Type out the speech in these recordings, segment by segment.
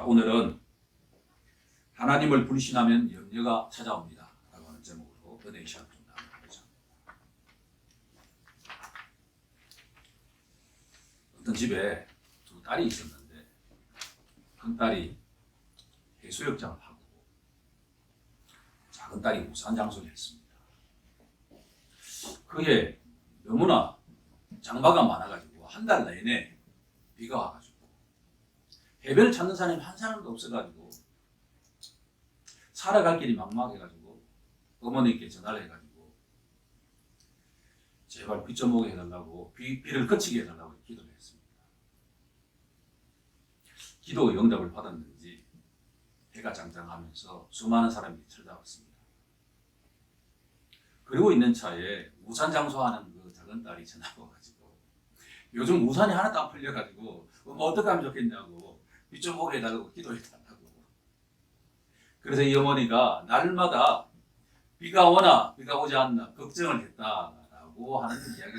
오늘은 하나님을 불신하면 염려가 찾아옵니다 라고 하는 제목으로 은혜의 시간을 좀 나눠보자. 어떤 집에 두 딸이 있었는데 큰 딸이 해수욕장을 하고 작은 딸이 우산 장소를 했습니다. 그게 너무나 장마가 많아가지고 한 달 내내 비가 와가지고 해변을 찾는 사람이 한 사람도 없어가지고 살아갈 길이 막막해가지고 어머니께 전화를 해가지고 제발 비 좀 오게 해달라고 비를 그치게 해달라고 기도를 했습니다. 기도 응답을 받았는지 해가 짱짱하면서 수많은 사람이 찾아왔습니다. 그리고 있는 차에 우산 장소하는 그 작은 딸이 전화가 와가지고 요즘 우산이 하나도 안 풀려가지고 뭐 어떻게 하면 좋겠냐고 비 좀 오게 해달라고 기도해달라고. 그래서 이 어머니가 날마다 비가 오나 비가 오지 않나 걱정을 했다라고 하는 이야기가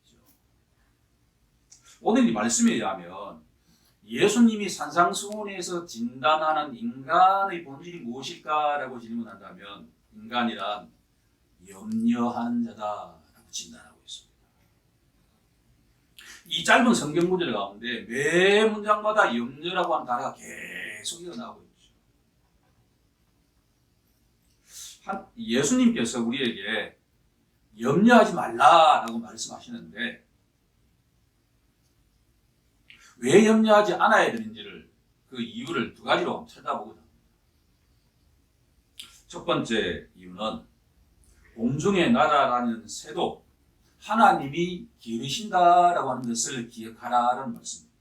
있죠. 오늘 이 말씀에 의하면 예수님이 산상수훈에서 진단하는 인간의 본질이 무엇일까라고 질문한다면 인간이란 염려하는 자다라고 진단하고 있습니다. 이 짧은 성경 구절 가운데 매 문장마다 염려라고 하는 단어가 계속 이어나오고 있죠. 예수님께서 우리에게 염려하지 말라라고 말씀하시는데 왜 염려하지 않아야 되는지를 그 이유를 두 가지로 찾아보고자 합니다. 첫 번째 이유는 공중의 나라라는 새도 하나님이 기르신다라고 하는 것을 기억하라는 말씀입니다.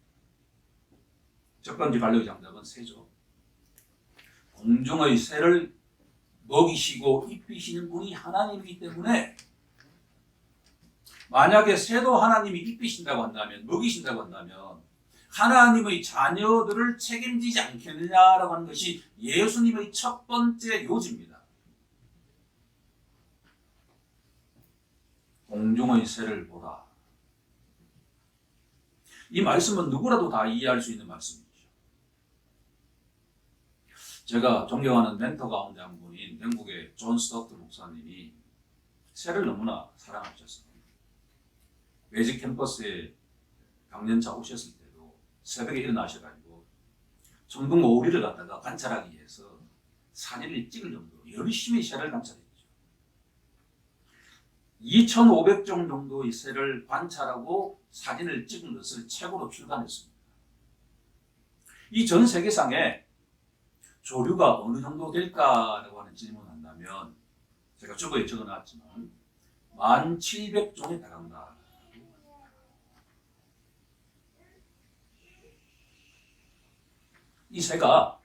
첫 번째 반려의 정답은 새죠. 공중의 새를 먹이시고 입히시는 분이 하나님이기 때문에 만약에 새도 하나님이 입히신다고 한다면 먹이신다고 한다면 하나님의 자녀들을 책임지지 않겠느냐라고 하는 것이 예수님의 첫 번째 요지입니다. 공중의 새를 보라. 이 말씀은 누구라도 다 이해할 수 있는 말씀이죠. 제가 존경하는 멘토 가운데 한 분인 영국의 존 스토트 목사님이 새를 너무나 사랑하셨어요. 매직 캠퍼스에 강연차 오셨을 때도 새벽에 일어나셔가지고 천둥 오리를 갖다가 관찰하기 위해서 사진을 찍을 정도로 열심히 새를 관찰했죠. 2,500종 정도의 새를 관찰하고 사진을 찍은 것을 책으로 출간했습니다. 이 전 세계상에 조류가 어느 정도 될까라고 하는 질문을 한다면 제가 주보에 적어놨지만 1,700종에 달한다. 이 새가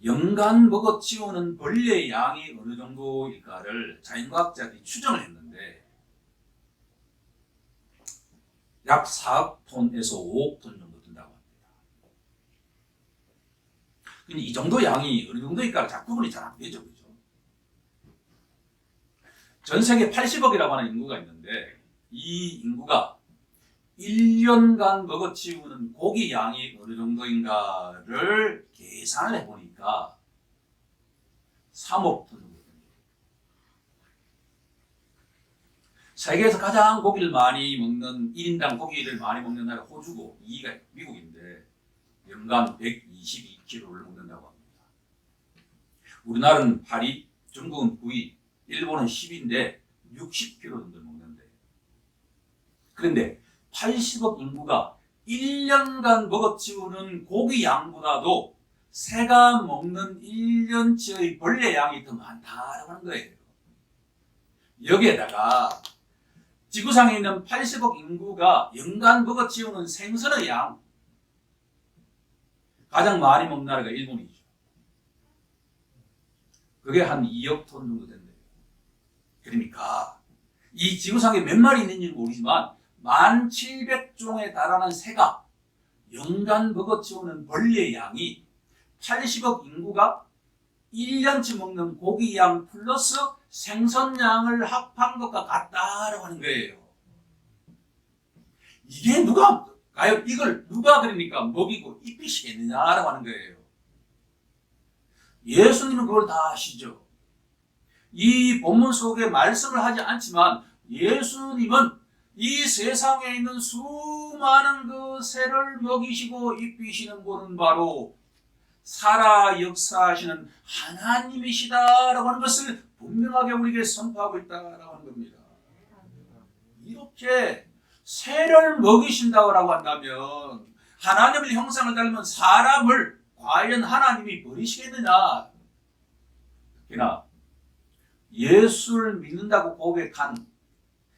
연간 먹어치우는 벌레의 양이 어느 정도일까를 자연과학자들이 추정을 했는데 약 4억 톤에서 5억 톤 정도 된다고 합니다. 근데 이 정도 양이 어느 정도일까 잘 구분이 잘 안 되죠. 그죠? 전 세계 80억이라고 하는 인구가 있는데 이 인구가 1년간 먹어치우는 고기 양이 어느 정도인가를 계산을 해보니까 3억 톤 정도 됩니다. 세계에서 가장 고기를 많이 먹는 1인당 고기를 많이 먹는 나라가 호주고 2위가 미국인데 연간 122kg를 먹는다고 합니다. 우리나라는 8위, 중국은 9위, 일본은 10위인데 60kg 정도 먹는데 그런데 80억 인구가 1년간 먹어치우는 고기 양보다도 새가 먹는 1년치의 벌레 양이 더 많다라고 하는 거예요. 여기에다가 지구상에 있는 80억 인구가 연간 먹어치우는 생선의 양 가장 많이 먹는 나라가 일본이죠. 그게 한 2억 톤 정도 된대요. 그러니까 이 지구상에 몇 마리 있는지는 모르지만 1,700종에 달하는 새가 연간 먹어치우는 벌레의 양이 80억 인구가 1년치 먹는 고기 양 플러스 생선 양을 합한 것과 같다라고 하는 거예요. 이게 누가 과연 이걸 누가 그러니까 먹이고 입히시겠느냐라고 하는 거예요. 예수님은 그걸 다 아시죠. 이 본문 속에 말씀을 하지 않지만 예수님은 이 세상에 있는 수많은 그 새를 먹이시고 입히시는 분은 바로 살아 역사하시는 하나님이시다라고 하는 것을 분명하게 우리에게 선포하고 있다라고 하는 겁니다. 이렇게 새를 먹이신다고 한다면 하나님의 형상을 닮은 사람을 과연 하나님이 버리시겠느냐? 특히나 예수를 믿는다고 고백한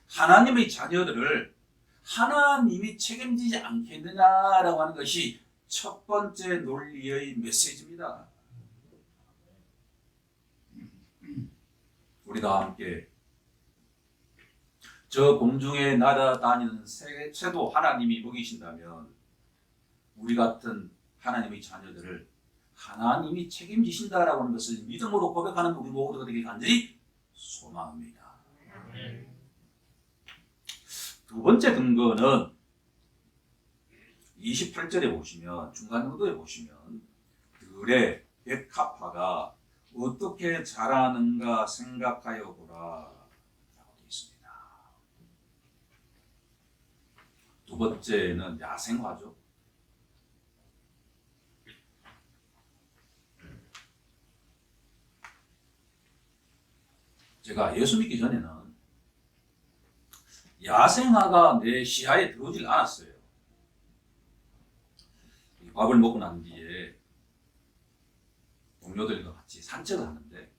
하나님의 자녀들을 하나님이 책임지지 않겠느냐라고 하는 것이 첫 번째 논리의 메시지입니다. 우리 다 함께 저 공중에 날아다니는 새도 하나님이 먹이신다면 우리 같은 하나님의 자녀들을 하나님이 책임지신다라고 하는 것을 믿음으로 고백하는 우리 모두가 되길 간절히 소망합니다. 두 번째 근거는 28절에 보시면 중간 구도에 보시면 들의 백합화가 어떻게 자라는가 생각하여 보라 라고 되어 있습니다. 두 번째는 야생화죠. 제가 예수 믿기 전에는 야생화가 내 시야에 들어오질 않았어요. 밥을 먹고 난 뒤에 동료들과 같이 산책을 하는데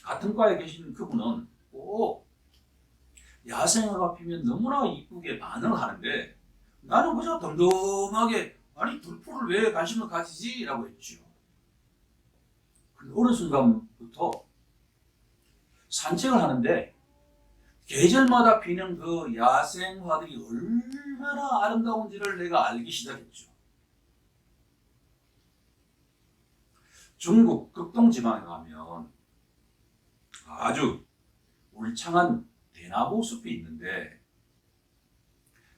같은 과에 계신 그분은 꼭 야생화가 피면 너무나 이쁘게 반응을 하는데 나는 그저 덤덤하게 아니 들포를 왜 관심을 가지지? 라고 했죠. 어느 순간부터 산책을 하는데 계절마다 피는 그 야생화들이 얼마나 아름다운지를 내가 알기 시작했죠. 중국 극동지방에 가면 아주 울창한 대나무 숲이 있는데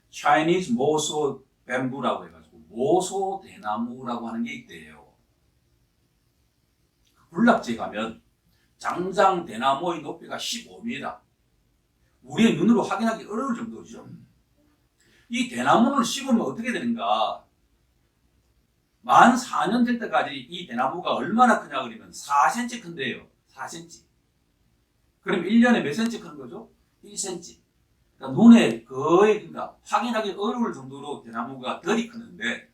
Chinese 모소 뱀부라고 해가지고 모소 대나무라고 하는 게 있대요. 군락지에 가면 장장 대나무의 높이가 15m. 우리의 눈으로 확인하기 어려울 정도죠. 이 대나무를 심으면 어떻게 되는가? 만 4년 될 때까지 이 대나무가 얼마나 크냐 그러면 4cm 큰데요. 4cm. 그럼 1년에 몇 cm 큰 거죠? 1cm. 그러니까 눈에 거의 그러니까 확인하기 어려울 정도로 대나무가 덜이 크는데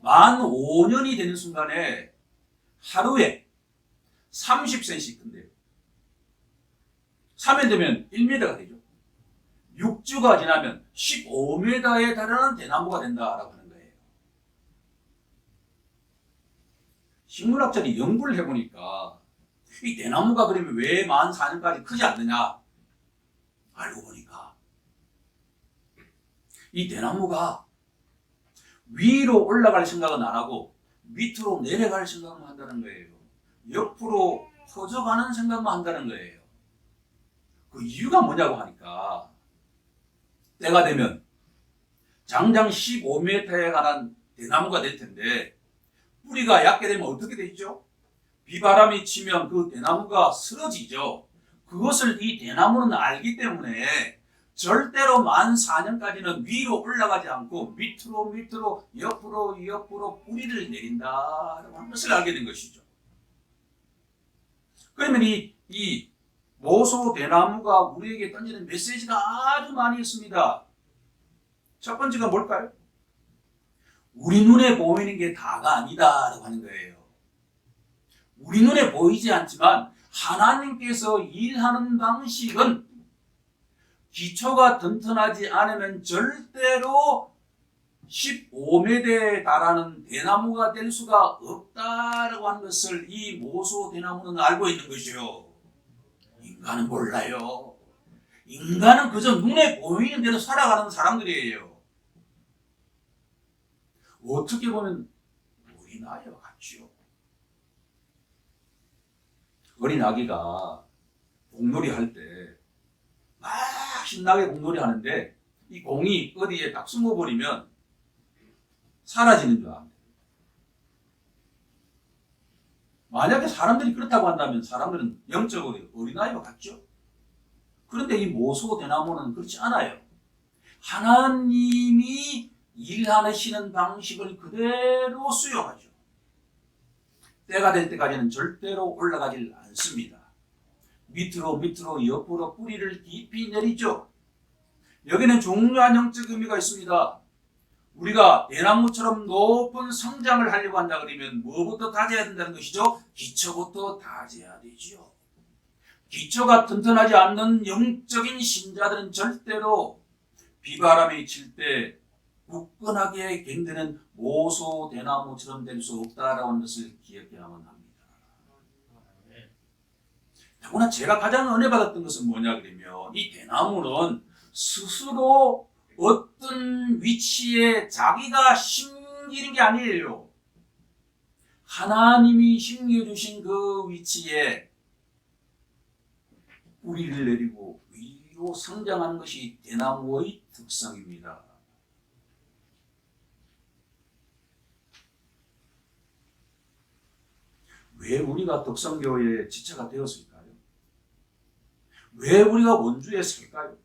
만 5년이 되는 순간에 하루에 30cm 큰데요. 3일 되면 1m가 되죠. 6주가 지나면 15m에 달하는 대나무가 된다라고 하는 거예요. 식물학자들이 연구를 해보니까 이 대나무가 그러면 왜 만 4년까지 크지 않느냐 알고 보니까 이 대나무가 위로 올라갈 생각은 안 하고 밑으로 내려갈 생각만 한다는 거예요. 옆으로 퍼져가는 생각만 한다는 거예요. 그 이유가 뭐냐고 하니까 때가 되면 장장 15m에 관한 대나무가 될 텐데 뿌리가 얕게 되면 어떻게 되죠? 비바람이 치면 그 대나무가 쓰러지죠. 그것을 이 대나무는 알기 때문에 절대로 만 4년까지는 위로 올라가지 않고 밑으로 옆으로 뿌리를 내린다라고 하는 것을 알게 된 것이죠. 그러면 이 모소 대나무가 우리에게 던지는 메시지가 아주 많이 있습니다. 첫 번째가 뭘까요? 우리 눈에 보이는 게 다가 아니다라고 하는 거예요. 우리 눈에 보이지 않지만 하나님께서 일하는 방식은 기초가 튼튼하지 않으면 절대로 15m에 달하는 대나무가 될 수가 없다라고 하는 것을 이 모소 대나무는 알고 있는 것이요. 인간은 몰라요. 인간은 그저 눈에 보이는 대로 살아가는 사람들이에요. 어떻게 보면 어린아이와 같죠. 어린아기가 공놀이 할 때 막 신나게 공놀이 하는데 이 공이 어디에 딱 숨어버리면 사라지는 줄 압니다. 만약에 사람들이 그렇다고 한다면 사람들은 영적으로 어린아이와 같죠? 그런데 이 모소대나무는 그렇지 않아요. 하나님이 일하시는 방식을 그대로 수용하죠. 때가 될 때까지는 절대로 올라가질 않습니다. 밑으로 옆으로 뿌리를 깊이 내리죠. 여기는 중요한 영적 의미가 있습니다. 우리가 대나무처럼 높은 성장을 하려고 한다 그러면 뭐부터 다져야 된다는 것이죠? 기초부터 다져야 되지요. 기초가 튼튼하지 않는 영적인 신자들은 절대로 비바람이 칠 때 굳건하게 견디는 모소 대나무처럼 될 수 없다라는 것을 기억해야만 합니다. 더구나 제가 가장 은혜 받았던 것은 뭐냐 그러면 이 대나무는 스스로 어떤 위치에 자기가 심기는 게 아니에요. 하나님이 심겨주신 그 위치에 뿌리를 내리고 위로 성장하는 것이 대나무의 특성입니다. 왜 우리가 덕성교회의 지체가 되었을까요? 왜 우리가 원주에 살까요?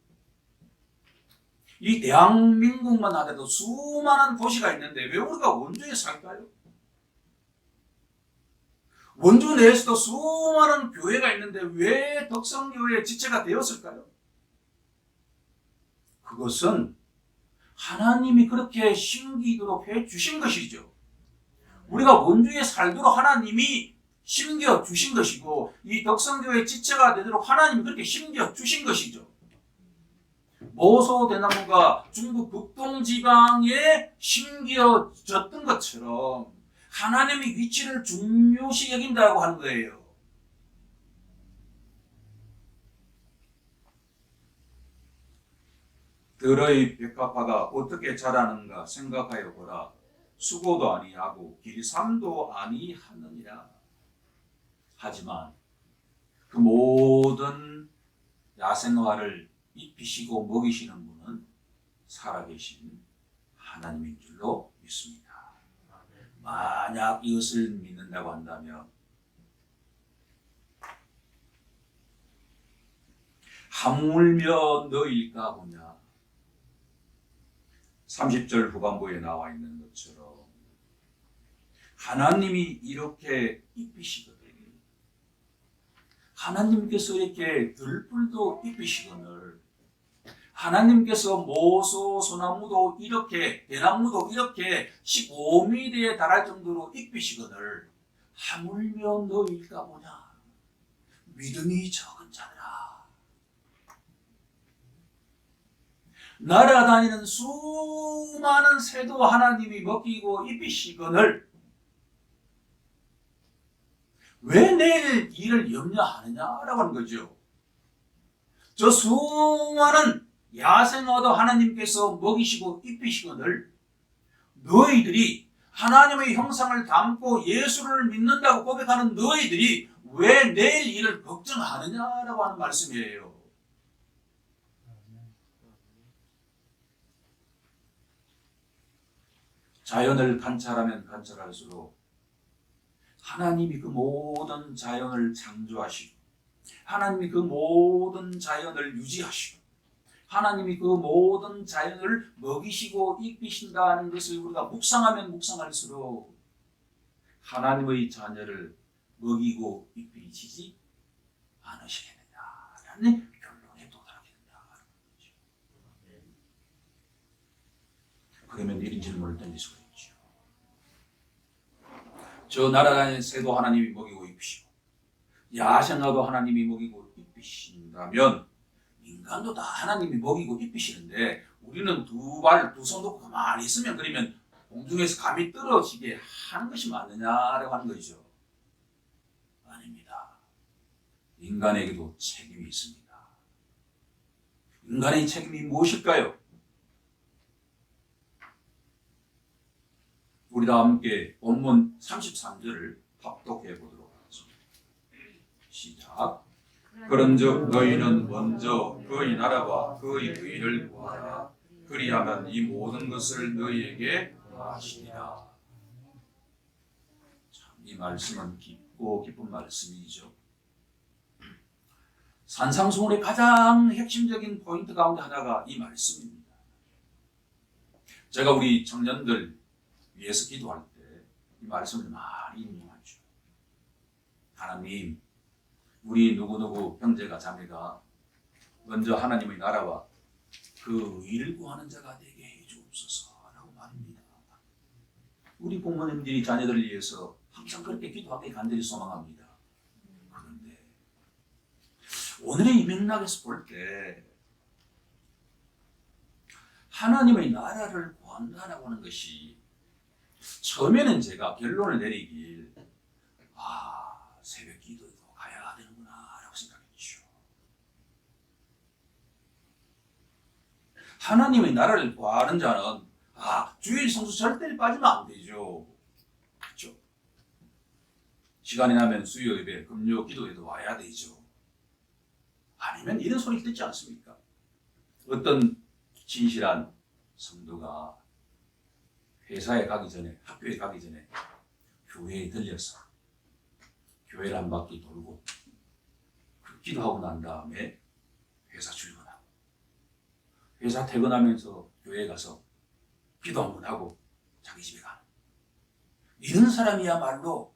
이 대한민국만 하더라도 수많은 도시가 있는데 왜 우리가 원주에 살까요? 원주 내에서도 수많은 교회가 있는데 왜 덕성교회의 지체가 되었을까요? 그것은 하나님이 그렇게 심기도록 해주신 것이죠. 우리가 원주에 살도록 하나님이 심겨주신 것이고 이 덕성교회의 지체가 되도록 하나님이 그렇게 심겨주신 것이죠. 모소대나무가 중국 북동지방에 심겨졌던 것처럼 하나님의 위치를 중요시 여긴다고 하는 거예요. 들의 백합화가 어떻게 자라는가 생각하여 보라. 수고도 아니하고 길삼도 아니하느니라. 하지만 그 모든 야생화를 입히시고 먹이시는 분은 살아계신 하나님인 줄로 믿습니다. 만약 이것을 믿는다고 한다면 하물며 너희일까 보냐. 30절 후반부에 나와 있는 것처럼 하나님이 이렇게 입히시거든. 하나님께서 이렇게 들불도 입히시거늘 하나님께서 모소 소나무도 이렇게 대나무도 이렇게 15m에 달할 정도로 입히시거늘 하물며 너희일까 보냐. 믿음이 적은 자들아. 날아다니는 수많은 새도 하나님이 먹이고 입히시거늘 왜 내일 일을 염려하느냐라고 하는 거죠. 저 수많은 야생화도 하나님께서 먹이시고 입히시거늘 너희들이 하나님의 형상을 담고 예수를 믿는다고 고백하는 너희들이 왜 내일 일을 걱정하느냐라고 하는 말씀이에요. 자연을 관찰하면 관찰할수록 하나님이 그 모든 자연을 창조하시고 하나님이 그 모든 자연을 유지하시고 하나님이 그 모든 자연을 먹이시고 입히신다는 것을 우리가 묵상하면 묵상할수록 하나님의 자녀를 먹이고 입히시지 않으시겠느냐라는 결론에 도달하게 된다는 거죠. 그러면 이런 질문을 던질 수가 있죠. 저 날아다니는 새도 하나님이 먹이고 입히시고 야생화도 하나님이 먹이고 입히신다면 인간도 다 하나님이 먹이고 입히시는데 우리는 두 손 놓고 가만히 있으면 그러면 공중에서 감이 떨어지게 하는 것이 맞느냐라고 하는 거죠. 아닙니다. 인간에게도 책임이 있습니다. 인간의 책임이 무엇일까요? 우리 다 함께 본문 33절을 합독해 보도록 하겠습니다. 시작. 그런즉 너희는 먼저 그의 나라와 그의 의를 구하라. 그리하면 이 모든 것을 너희에게 하시리라. 참, 이 말씀은 깊고 깊은 말씀이죠. 산상수훈의 가장 핵심적인 포인트 가운데 하나가 이 말씀입니다. 제가 우리 청년들 위해서 기도할 때 이 말씀을 많이 인용하죠. 하나님, 우리 누구누구 형제가 자매가 먼저 하나님의 나라와 그 의를 구하는 자가 되게 해주옵소서라고 말합니다. 우리 부모님들이 자녀들을 위해서 항상 그렇게 기도하길 간절히 소망합니다. 그런데 오늘의 이 맥락에서 볼 때 하나님의 나라를 구한다라고 하는 것이 처음에는 제가 결론을 내리길 새벽 기도에도 가야 되는구나 라고 생각했죠. 하나님의 나라를 구하는 자는 주일 성수 절대 빠지면 안 되죠. 그렇죠? 시간이 나면 수요 예배, 금요 기도에도 와야 되죠. 아니면 이런 소리 듣지 않습니까? 어떤 진실한 성도가 회사에 가기 전에, 학교에 가기 전에 교회에 들려서 교회를 한 바퀴 돌고 기도하고 난 다음에 회사 출근하고 회사 퇴근하면서 교회에 가서 기도 한번 하고 자기 집에 가는 이런 사람이야말로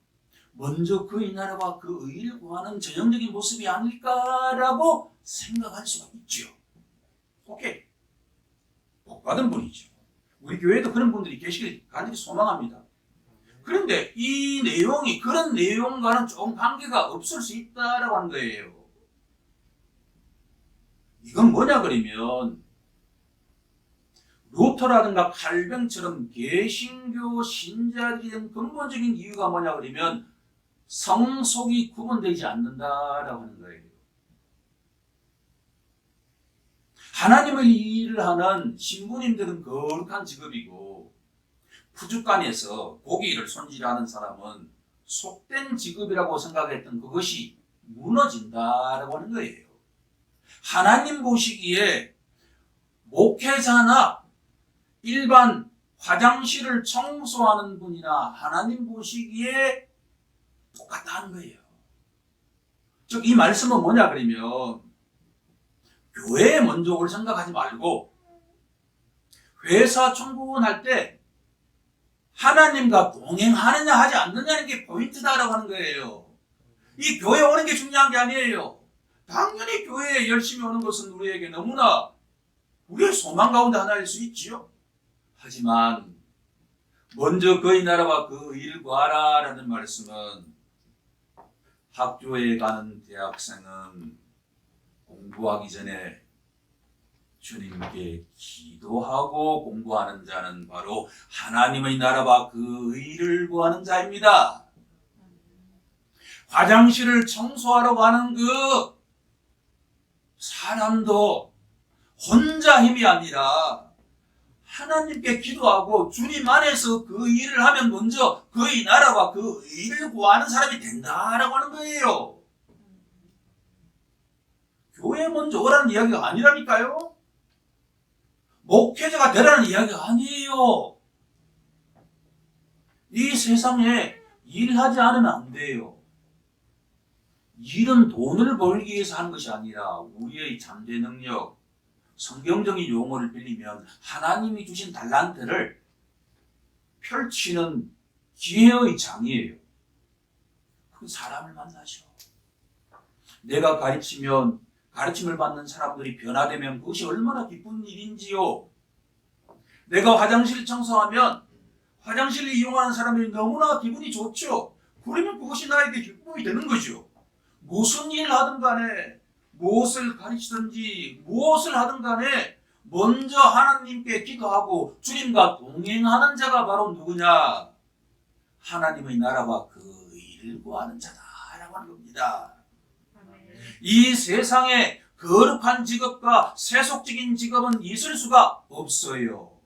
먼저 그의 나라와 그 의를 구하는 전형적인 모습이 아닐까라고 생각할 수가 있죠. 오케이. 복 받은 분이죠. 우리 교회에도 그런 분들이 계시길 간절히 소망합니다. 그런데 이 내용이 그런 내용과는 조금 관계가 없을 수 있다라고 하는 거예요. 이건 뭐냐 그러면 루터라든가 칼뱅처럼 개신교 신자들이 된 근본적인 이유가 뭐냐 그러면 성속이 구분되지 않는다라고 하는 거예요. 하나님의 일을 하는 신부님들은 거룩한 직업이고 푸주간에서 고기를 손질하는 사람은 속된 직업이라고 생각했던 그것이 무너진다라고 하는 거예요. 하나님 보시기에 목회자나 일반 화장실을 청소하는 분이나 하나님 보시기에 똑같다는 거예요. 즉 이 말씀은 뭐냐 그러면 교회의 만족을 생각하지 말고 회사 청구할 때 하나님과 동행하느냐 하지 않느냐는 게 포인트다라고 하는 거예요. 이 교회 오는 게 중요한 게 아니에요. 당연히 교회에 열심히 오는 것은 우리에게 너무나 우리의 소망 가운데 하나일 수 있지요. 하지만 먼저 그의 나라와 그 일을 구하라라는 말씀은 학교에 가는 대학생은 공부하기 전에 주님께 기도하고 공부하는 자는 바로 하나님의 나라와 그 의를 구하는 자입니다. 화장실을 청소하러 가는 그 사람도 혼자 힘이 아니라 하나님께 기도하고 주님 안에서 그 일을 하면 먼저 그의 나라와 그 의를 구하는 사람이 된다라고 하는 거예요. 교회 먼저 오라는 이야기가 아니라니까요. 목회자가 되라는 이야기가 아니에요. 이 세상에 일하지 않으면 안 돼요. 일은 돈을 벌기 위해서 하는 것이 아니라 우리의 잠재 능력, 성경적인 용어를 빌리면 하나님이 주신 달란트를 펼치는 기회의 장이에요. 그 사람을 만나죠. 내가 가르치면 가르침을 받는 사람들이 변화되면 그것이 얼마나 기쁜 일인지요. 내가 화장실 청소하면 화장실을 이용하는 사람들이 너무나 기분이 좋죠. 그러면 그것이 나에게 기쁨이 되는 거죠. 무슨 일을 하든 간에 무엇을 가르치든지 무엇을 하든 간에 먼저 하나님께 기도하고 주님과 동행하는 자가 바로 누구냐? 하나님의 나라와 그 일을 구하는 자다라고 하는 겁니다. 이 세상에 거룩한 직업과 세속적인 직업은 있을 수가 없어요.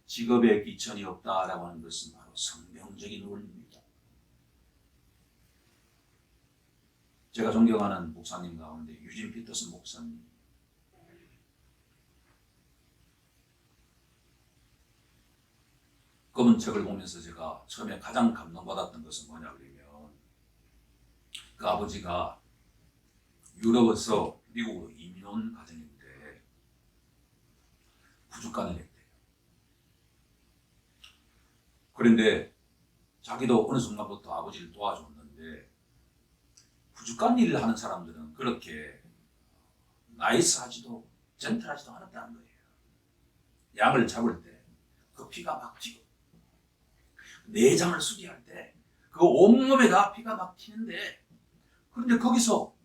직업에 귀천이 없다라고 하는 것은 바로 성경적인 원리입니다. 제가 존경하는 목사님 가운데 유진 피터슨 목사님, 그분 책을 보면서 제가 처음에 가장 감동받았던 것은 뭐냐 그러면 그 아버지가 유럽에서 미국으로 이민 온 가정인데 부족간을 했대요. 그런데 자기도 어느 순간부터 아버지를 도와줬는데 부족간 일을 하는 사람들은 그렇게 나이스하지도 젠틀하지도 않았다는 거예요. 양을 잡을 때 그 피가 막 튀고 내장을 수리할 때 그 온몸에 다 피가 막 튀는데 그런데 거기서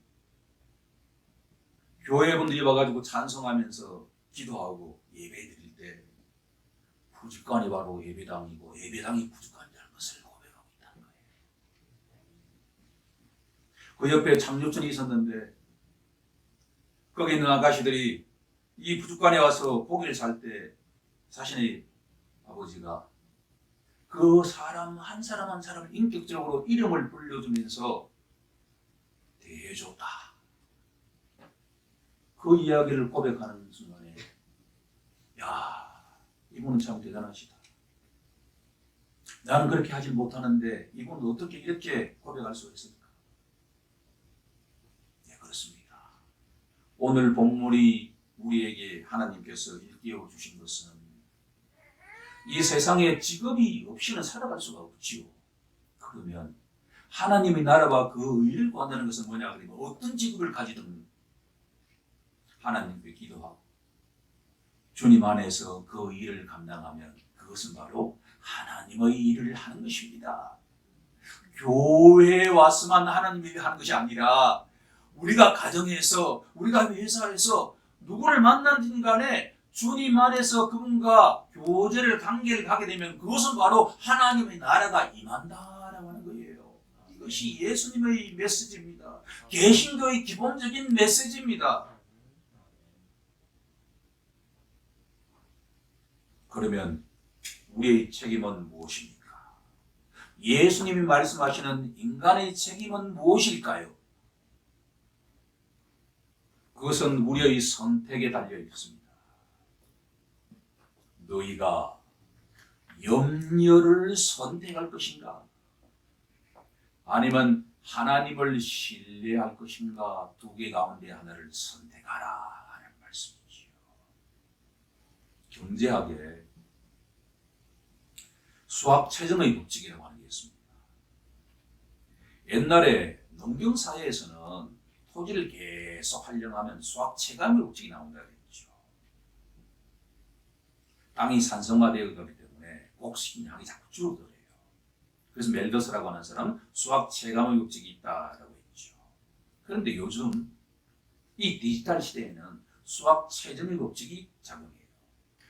교회분들이 와가지고 찬송하면서 기도하고 예배 드릴 때 부족간이 바로 예배당이고 예배당이 부족간이라는 것을 고백하고 있다는 거예요. 그 옆에 장로촌이 있었는데 거기 있는 아가씨들이 이 부족간에 와서 고기를 살 때 자신의 아버지가 그 사람 한 사람 한 사람을 인격적으로 이름을 불러주면서 대해줬다. 그 이야기를 고백하는 순간에 야, 이분은 참 대단하시다. 나는 그렇게 하지 못하는데 이분은 어떻게 이렇게 고백할 수 있을까? 네, 그렇습니다. 오늘 본문이 우리에게 하나님께서 일깨워 주신 것은 이 세상에 직업이 없이는 살아갈 수가 없지요. 그러면 하나님의 나라와 그 의를 구한다는 것은 뭐냐 그러면 어떤 직업을 가지든 하나님께 기도하고 주님 안에서 그 일을 감당하면 그것은 바로 하나님의 일을 하는 것입니다. 교회에 와서만 하나님의 일을 하는 것이 아니라 우리가 가정에서 우리가 회사에서 누구를 만나든 간에 주님 안에서 그분과 교제를 관계를 가게 되면 그것은 바로 하나님의 나라가 임한다라고 하는 거예요. 이것이 예수님의 메시지입니다. 개신교의 기본적인 메시지입니다. 그러면 우리의 책임은 무엇입니까? 예수님이 말씀하시는 인간의 책임은 무엇일까요? 그것은 우리의 선택에 달려 있습니다. 너희가 염려를 선택할 것인가? 아니면 하나님을 신뢰할 것인가? 두 개 가운데 하나를 선택하라 하는 말씀이지요. 경제학에 수학체정의 법칙이라고 하는 게 있습니다. 옛날에 농경사회에서는 토지를 계속 활용하면 수학체감의 법칙이 나온다고 했죠. 땅이 산성화되어 가기 때문에 곡식량이 자꾸 줄어들어요. 그래서 멜더스라고 하는 사람은 수학체감의 법칙이 있다라고 했죠. 그런데 요즘 이 디지털 시대에는 수학체정의 법칙이 작용해요.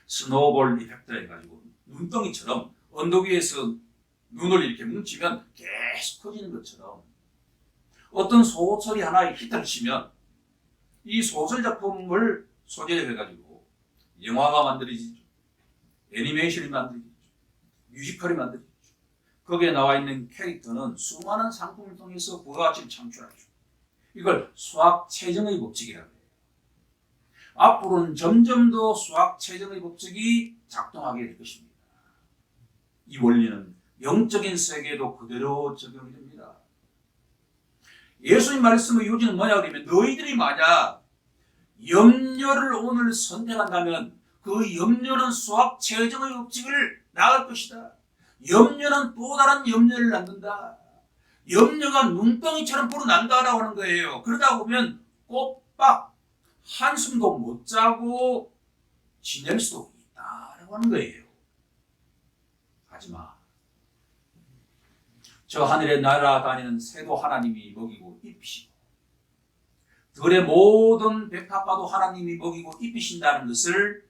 스노우볼 이펙터 해가지고 눈덩이처럼 언덕 위에서 눈을 이렇게 뭉치면 계속 커지는 것처럼 어떤 소설이 하나에 히트를 치면 이 소설 작품을 소재로 해가지고 영화가 만들어지죠. 애니메이션이 만들어지죠. 뮤지컬이 만들어지죠. 거기에 나와 있는 캐릭터는 수많은 상품을 통해서 부가가치를 창출하죠. 이걸 수학체정의 법칙이라고 해요. 앞으로는 점점 더 수학체정의 법칙이 작동하게 될 것입니다. 이 원리는 영적인 세계에도 그대로 적용이 됩니다. 예수님 말씀의 요지는 뭐냐 그러면 너희들이 만약 염려를 오늘 선택한다면 그 염려는 수학체정의 법칙을 나갈 것이다. 염려는 또 다른 염려를 낳는다. 염려가 눈덩이처럼 불어난다라고 하는 거예요. 그러다 보면 꼬박 한숨도 못 자고 지낼 수도 있다라고 하는 거예요. 하지마. 저 하늘에 날아다니는 새도 하나님이 먹이고 입히시고 들의 모든 백합화도 하나님이 먹이고 입히신다는 것을